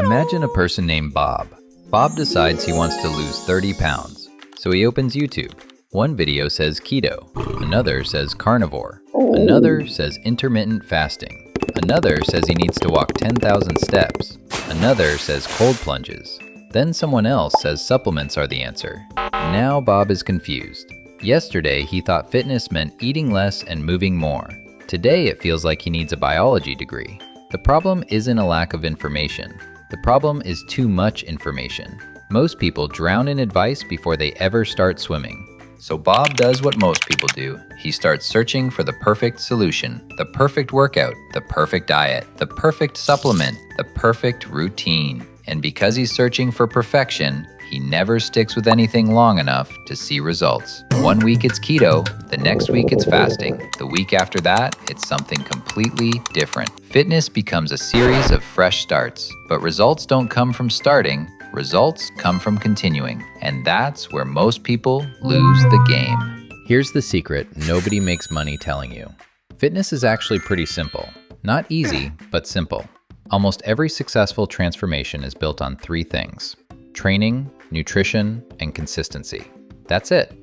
Imagine a person named Bob. Bob decides he wants to lose 30 pounds. So he opens YouTube. One video says keto, another says carnivore, another says intermittent fasting, another says he needs to walk 10,000 steps, another says cold plunges. Then someone else says supplements are the answer. Now Bob is confused. Yesterday he thought fitness meant eating less and moving more. Today it feels like he needs a biology degree. The problem isn't a lack of information. The problem is too much information. Most people drown in advice before they ever start swimming. So Bob does what most people do. He starts searching for the perfect solution, the perfect workout, the perfect diet, the perfect supplement, the perfect routine. And because he's searching for perfection, he never sticks with anything long enough to see results. One week it's keto, the next week it's fasting. The week after that, it's something completely different. Fitness becomes a series of fresh starts, but results don't come from starting, results come from continuing. And that's where most people lose the game. Here's the secret nobody makes money telling you. Fitness is actually pretty simple. Not easy, but simple. Almost every successful transformation is built on three things: training, nutrition, and consistency. That's it.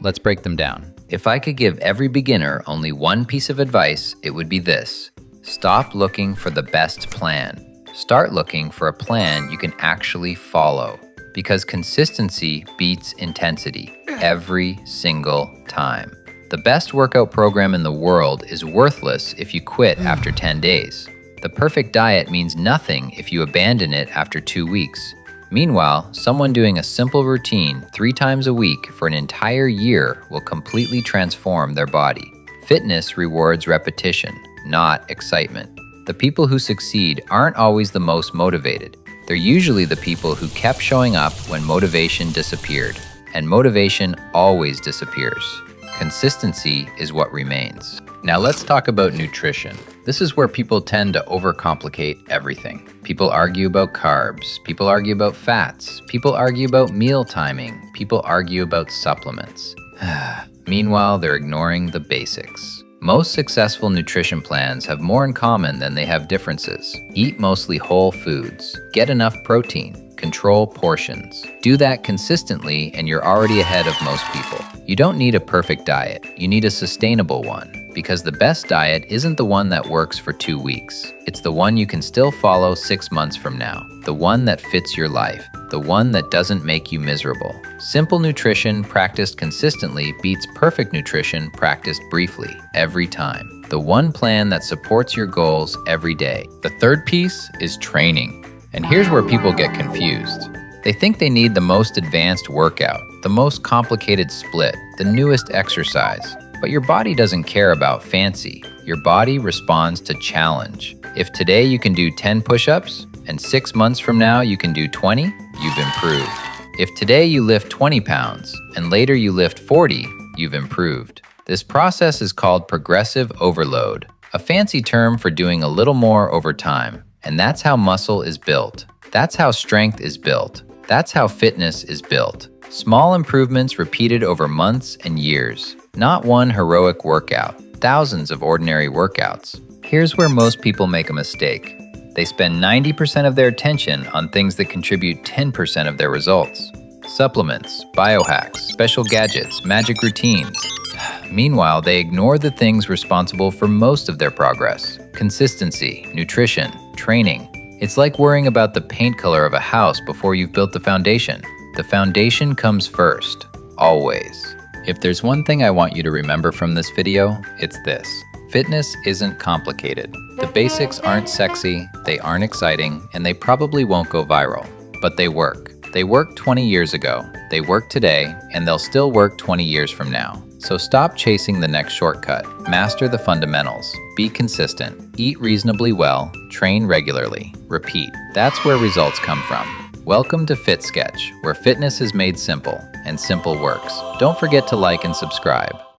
Let's break them down. If I could give every beginner only one piece of advice, it would be this: stop looking for the best plan. Start looking for a plan you can actually follow, because consistency beats intensity every single time. The best workout program in the world is worthless if you quit after 10 days. The perfect diet means nothing if you abandon it after 2 weeks. Meanwhile, someone doing a simple routine 3 times a week for an entire year will completely transform their body. Fitness rewards repetition, not excitement. The people who succeed aren't always the most motivated. They're usually the people who kept showing up when motivation disappeared. And motivation always disappears. Consistency is what remains. Now let's talk about nutrition. This is where people tend to overcomplicate everything. People argue about carbs, people argue about fats, people argue about meal timing, people argue about supplements. Meanwhile, they're ignoring the basics. Most successful nutrition plans have more in common than they have differences. Eat mostly whole foods, get enough protein, control portions. Do that consistently and you're already ahead of most people. You don't need a perfect diet, you need a sustainable one. Because the best diet isn't the one that works for 2 weeks. It's the one you can still follow 6 months from now. The one that fits your life. The one that doesn't make you miserable. Simple nutrition practiced consistently beats perfect nutrition practiced briefly, every time. The one plan that supports your goals every day. The third piece is training. And here's where people get confused. They think they need the most advanced workout, the most complicated split, the newest exercise. But your body doesn't care about fancy. Your body responds to challenge. If today you can do 10 push-ups and 6 months from now you can do 20, you've improved. If today you lift 20 pounds and later you lift 40, you've improved. This process is called progressive overload, a fancy term for doing a little more over time. And that's how muscle is built. That's how strength is built. That's how fitness is built. Small improvements repeated over months and years. Not one heroic workout, thousands of ordinary workouts. Here's where most people make a mistake. They spend 90% of their attention on things that contribute 10% of their results. Supplements, biohacks, special gadgets, magic routines. Meanwhile, they ignore the things responsible for most of their progress. Consistency, nutrition, training. It's like worrying about the paint color of a house before you've built the foundation. The foundation comes first, always. If there's one thing I want you to remember from this video, it's this. Fitness isn't complicated. The basics aren't sexy, they aren't exciting, and they probably won't go viral. But they work. They worked 20 years ago, they work today, and they'll still work 20 years from now. So stop chasing the next shortcut. Master the fundamentals. Be consistent. Eat reasonably well. Train regularly. Repeat. That's where results come from. Welcome to FitSketch, where fitness is made simple, and simple works. Don't forget to like and subscribe.